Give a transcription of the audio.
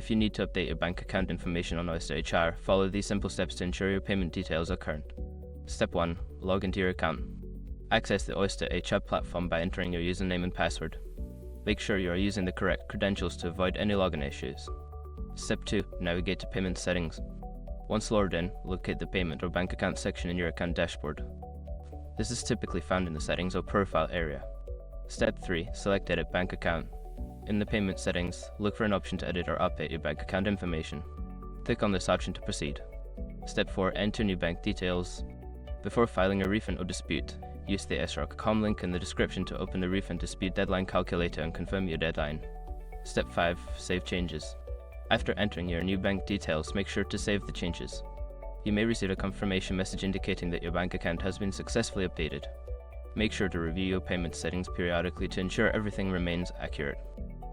If you need to update your bank account information on OysterHR, follow these simple steps to ensure your payment details are current. Step 1. Log into your account. Access the OysterHR platform by entering your username and password. Make sure you are using the correct credentials to avoid any login issues. Step 2. Navigate to payment settings. Once logged in, locate the payment or bank account section in your account dashboard. This is typically found in the settings or profile area. Step 3. Select Edit Bank Account. In the payment settings, look for an option to edit or update your bank account information. Click on this option to proceed. Step 4. Enter new bank details. Before filing a refund or dispute, use the OysterHR.com link in the description to open the refund dispute deadline calculator and confirm your deadline. Step 5. Save changes. After entering your new bank details, make sure to save the changes. You may receive a confirmation message indicating that your bank account has been successfully updated. Make sure to review your payment settings periodically to ensure everything remains accurate.